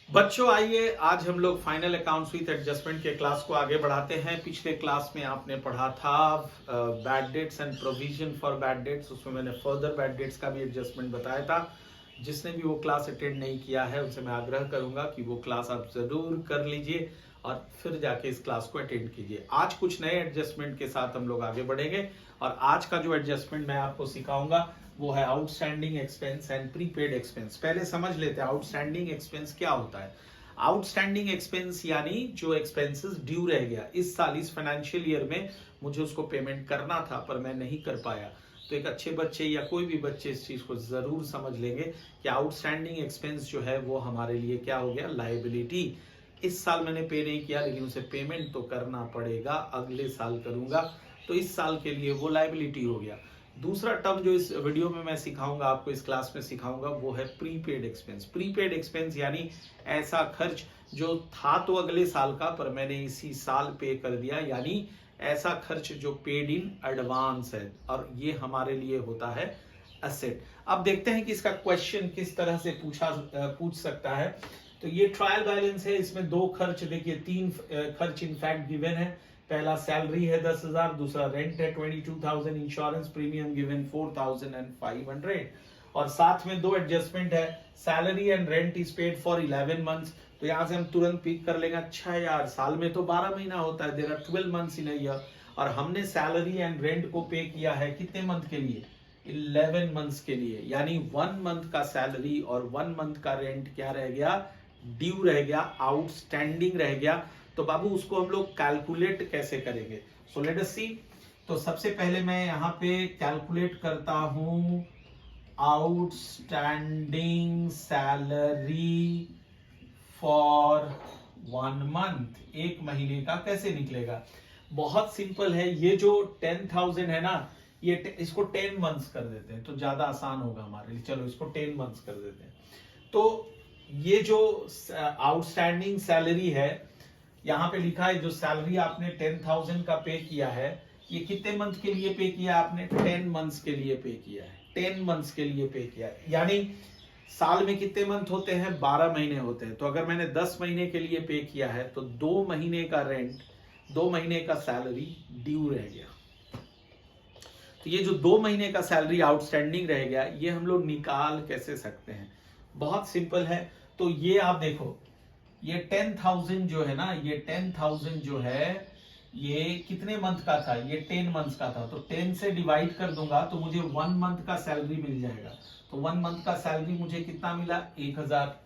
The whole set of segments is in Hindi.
बच्चों आइए आज हम लोग फाइनल अकाउंट्स विथ एडजस्टमेंट के क्लास को आगे बढ़ाते हैं। पिछले क्लास में आपने पढ़ा था bad debts and provision for bad debts. उसमें मैंने फर्दर बैड डेट्स का भी एडजस्टमेंट बताया था। जिसने भी वो क्लास अटेंड नहीं किया है उनसे मैं आग्रह करूंगा कि वो क्लास आप जरूर कर लीजिए और फिर जाके इस क्लास को अटेंड कीजिए। आज कुछ नए एडजस्टमेंट के साथ हम लोग आगे बढ़ेंगे और आज का जो एडजस्टमेंट मैं आपको सिखाऊंगा वो है outstanding expense and prepaid expense. पहले समझ लेते हैं आउटस्टैंडिंग एक्सपेंस क्या होता है। आउटस्टैंडिंग एक्सपेंस यानी जो एक्सपेंसेस ड्यू रह गया इस साल, इस फाइनेंशियल ईयर में मुझे उसको पेमेंट करना था पर मैं नहीं कर पाया। तो एक अच्छे बच्चे या कोई भी बच्चे इस चीज को जरूर समझ लेंगे कि आउटस्टैंडिंग एक्सपेंस जो है वो हमारे लिए क्या हो गया, लायबिलिटी। इस साल मैंने पे नहीं किया लेकिन उसे पेमेंट तो करना पड़ेगा, अगले साल करूंगा, तो इस साल के लिए वो लायबिलिटी हो गया। दूसरा टर्म जो इस वीडियो में मैं सिखाऊंगा, आपको इस क्लास में सिखाऊंगा, वो है प्रीपेड एक्सपेंस। प्रीपेड एक्सपेंस यानी ऐसा खर्च जो था तो अगले साल का पर मैंने इसी साल पे कर दिया, यानी ऐसा खर्च जो पेड इन एडवांस है और ये हमारे लिए होता है एसेट। अब देखते हैं कि इसका क्वेश्चन किस तरह से पूछ सकता है। तो ये ट्रायल बैलेंस है, इसमें दो खर्च, देखिए तीन खर्च इनफैक्ट गिवन है। पहला सैलरी है 10,000, दूसरा रेंट है 22,000, इंश्योरेंस प्रीमियम गिवन 4,500 और साथ में दो एडजस्टमेंट है, salary and rent is paid for 11 months. तो यहां से हम तुरंत पिक कर लेंगे, अच्छा यार साल में तो 12 महीना होता है, there are 12 months in a year और हमने सैलरी एंड रेंट को पे किया है कितने मंथ के लिए, 11 मंथ्स के लिए, यानी 1 मंथ का सैलरी और 1 मंथ का रेंट क्या रह गया, ड्यू रह गया, आउटस्टैंडिंग रह गया। तो बाबू उसको हम लोग कैलकुलेट कैसे करेंगे, सो लेट अस सी। तो सबसे पहले मैं यहां पे कैलकुलेट करता हूं आउटस्टैंडिंग सैलरी फॉर 1 मंथ, एक महीने का कैसे निकलेगा। बहुत सिंपल है, ये जो 10,000 है ना, ये इसको 10 मंथ्स कर देते हैं तो ज्यादा आसान होगा हमारे लिए। चलो इसको 10 मंथ्स कर देते हैं। तो ये जो आउटस्टैंडिंग सैलरी है, यहां पे लिखा है जो सैलरी आपने 10,000 का पे किया है, ये कितने मंथ के लिए पे किया आपने, 10 मंथ्स के लिए पे किया है, 10 मंथ्स के लिए पे किया है। यानी साल में कितने मंथ होते हैं, 12 महीने होते हैं। तो अगर मैंने 10 महीने के लिए पे किया है तो 2 महीने का रेंट, 2 महीने का सैलरी ड्यू रह गया। तो ये जो 2 महीने का सैलरी आउटस्टैंडिंग रह गया, ये हम लोग निकाल कैसे सकते हैं, बहुत सिंपल है। तो ये आप देखो, ये 10,000 जो है ना, ये 10,000 जो है ये कितने मंथ का था, ये 10 मंथ का था। तो 10 से डिवाइड कर दूंगा तो मुझे 1 मंथ का सैलरी मिल जाएगा। तो 1 मंथ का सैलरी मुझे कितना मिला, 1,000।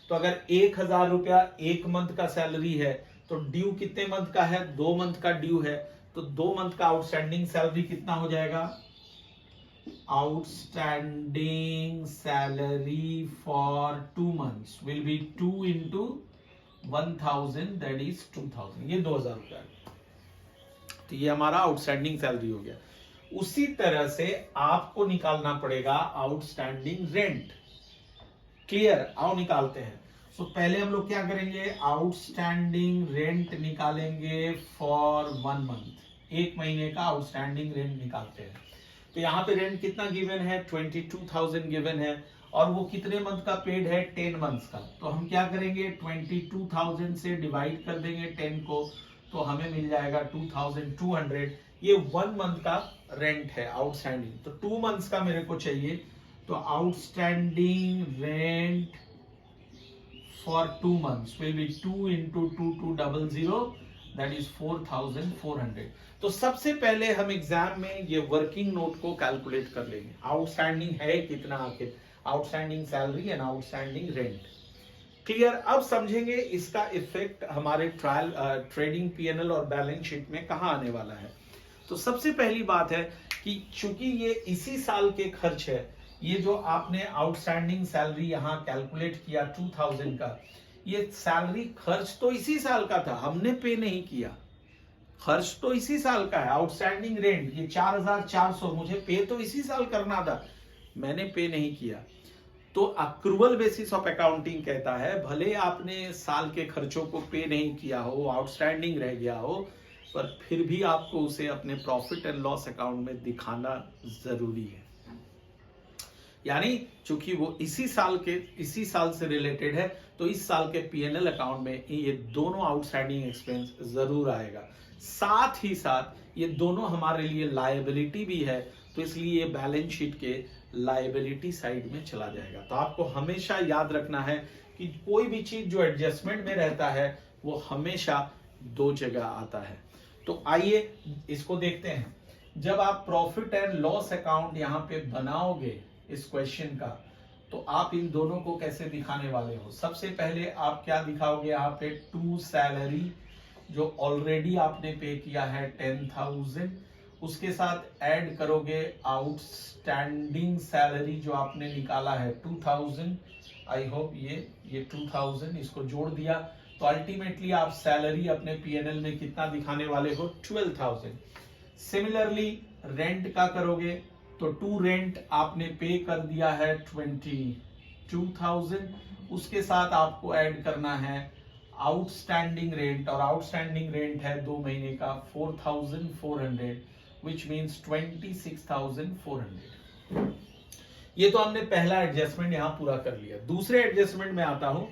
तो अगर 1,000 रुपया 1 मंथ का सैलरी है तो ड्यू कितने मंथ का है, 2 मंथ का ड्यू है। तो 2 मंथ का आउटस्टैंडिंग सैलरी कितना हो जाएगा, outstanding salary for 2 months will be 2 into 1,000, that is 2,000, ये 2,000 रुपया। तो ये हमारा आउटस्टैंडिंग सैलरी हो गया। उसी तरह से आपको निकालना पड़ेगा आउटस्टैंडिंग रेंट। क्लियर, आओ निकालते हैं। सो पहले हम लोग क्या करेंगे, आउटस्टैंडिंग रेंट निकालेंगे फॉर 1 मंथ, एक महीने का आउटस्टैंडिंग रेंट निकालते हैं। तो यहाँ पे रेंट कितना गिवन है, 22,000 गिवन है और वो कितने मंथ का पेड है, 10 मंथ्स का। तो हम क्या करेंगे, 22,000 से डिवाइड कर देंगे 10 को, तो हमें मिल जाएगा 2,200। ये 1 मंथ का रेंट है आउटस्टैंडिंग। तो 2 मंथ्स का मेरे को चाहिए, तो outstanding rent for 2 months will be 2 into 2,200, that is 4,400। तो सबसे पहले हम एग्जाम में ये वर्किंग नोट को कैलकुलेट कर लेंगे, आउटस्टैंडिंग है कितना आखिर, outstanding salary and outstanding rent. Clear, अब समझेंगे इसका इफेक्ट हमारे ट्रायल ट्रेडिंग पीएनएल और बैलेंस शीट में कहां आने वाला है। तो सबसे पहली बात है कि चूंकि ये इसी साल के खर्च है, ये जो आपने आउटस्टैंडिंग सैलरी यहां कैलकुलेट किया 2,000 का, ये सैलरी खर्च तो इसी साल का था, हमने पे नहीं किया, खर्च तो इसी साल का है। आउटस्टैंडिंग रेंट ये 4,400 मुझे पे तो इसी साल करना था, मैंने पे नहीं किया। तो अक्रूवल बेसिस ऑफ अकाउंटिंग कहता है भले आपने साल के खर्चों को पे नहीं किया हो, आउटस्टैंडिंग रह गया हो, पर फिर भी आपको उसे अपने प्रॉफिट एंड लॉस अकाउंट में दिखाना जरूरी है। यानी चूंकि वो इसी साल से रिलेटेड है, तो इस साल के पीएनएल अकाउंट में ये दोनों आउटस्टैंडिंग एक्सपेंस जरूर आएगा। साथ ही साथ ये दोनों हमारे लिए लायबिलिटी भी है, तो इसलिए ये बैलेंस शीट के लायबिलिटी साइड में चला जाएगा। तो आपको हमेशा याद रखना है कि कोई भी चीज जो एडजस्टमेंट में रहता है वो हमेशा दो जगह आता है। तो आइए इसको देखते हैं। जब आप प्रॉफिट एंड लॉस अकाउंट यहाँ पे बनाओगे इस क्वेश्चन का, तो आप इन दोनों को कैसे दिखाने वाले हो? सबसे पहले आप क्या दिखाओगे यहाँ पे? टू सैलरी जो ऑलरेडी आपने पे किया है 10,000, उसके साथ ऐड करोगे आउटस्टैंडिंग सैलरी जो आपने निकाला है 2,000। आई होप ये 2,000 इसको जोड़ दिया, तो अल्टीमेटली आप सैलरी अपने पीएनएल में कितना दिखाने वाले हो? 12,000। सिमिलरली रेंट का करोगे तो टू रेंट आपने पे कर दिया है 22,000, उसके साथ आपको ऐड करना है आउटस्टैंडिंग रेंट, और आउटस्टैंडिंग रेंट है 2 महीने का 4,400, विच मीन्स 26,400। ये तो हमने पहला एडजस्टमेंट यहां पूरा कर लिया। दूसरे एडजस्टमेंट में आता हूं,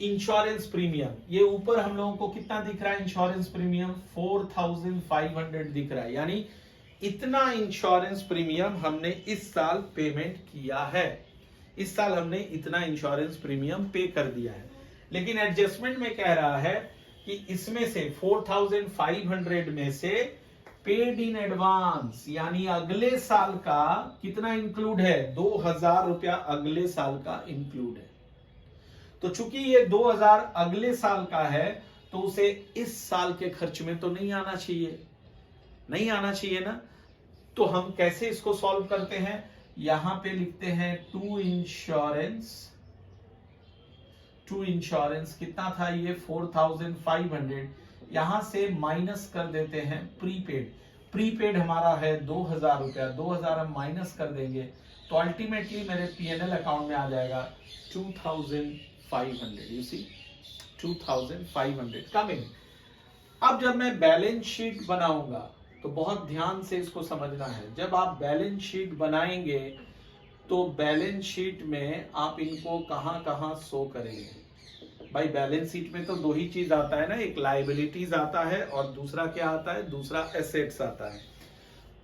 इंश्योरेंस प्रीमियम। ये ऊपर हम लोगों को कितना दिख रहा है? इंश्योरेंस प्रीमियम 4,500 दिख रहा है, यानी इतना इंश्योरेंस प्रीमियम हमने इस साल पेमेंट किया है। इस साल हमने इतना इंश्योरेंस प्रीमियम पे कर दिया है। लेकिन एडजस्टमेंट में कह रहा है कि इसमें से 4,500 में से पेड इन एडवांस, यानी अगले साल का कितना इंक्लूड है? 2,000 रुपया अगले साल का इंक्लूड है। तो चूंकि ये 2,000 अगले साल का है, तो उसे इस साल के खर्च में तो नहीं आना चाहिए ना। तो हम कैसे इसको सॉल्व करते हैं? यहां पे लिखते हैं टू इंश्योरेंस कितना था? ये 4,500। यहां से माइनस कर देते हैं प्रीपेड हमारा है 2,000 रुपया, 2,000 हम माइनस कर देंगे, तो अल्टीमेटली मेरे पीएनएल अकाउंट में आ जाएगा 2,500। You see 2,500 coming. अब जब मैं बैलेंस शीट बनाऊंगा तो बहुत ध्यान से इसको समझना है। जब आप बैलेंस शीट बनाएंगे तो बैलेंस शीट में आप इनको कहां शो करेंगे? भाई बैलेंस शीट में तो दो ही चीज आता है ना, एक लायबिलिटीज आता है और दूसरा क्या आता है? दूसरा एसेट्स आता है।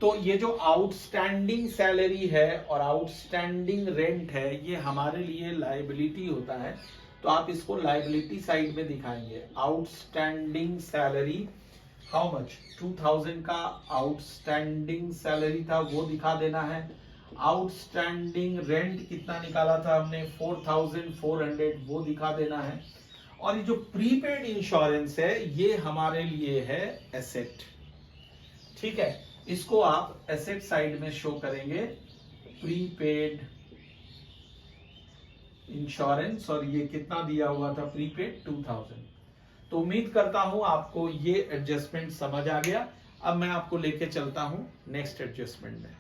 तो ये जो आउटस्टैंडिंग सैलरी है और आउटस्टैंडिंग रेंट है, ये हमारे लिए लायबिलिटी होता है, तो आप इसको लायबिलिटी साइड में दिखाएंगे। Outstanding salary how much? 2,000 का आउटस्टैंडिंग सैलरी था, वो दिखा देना है। आउटस्टैंडिंग रेंट कितना निकाला था हमने? 4,400, वो दिखा देना है। और ये जो प्रीपेड इंश्योरेंस है, ये हमारे लिए है एसेट। ठीक है, इसको आप एसेट साइड में शो करेंगे, प्रीपेड इंश्योरेंस। और ये कितना दिया हुआ था प्रीपेड? 2,000। तो उम्मीद करता हूं आपको ये एडजस्टमेंट समझ आ गया। अब मैं आपको लेके चलता हूं नेक्स्ट एडजस्टमेंट में।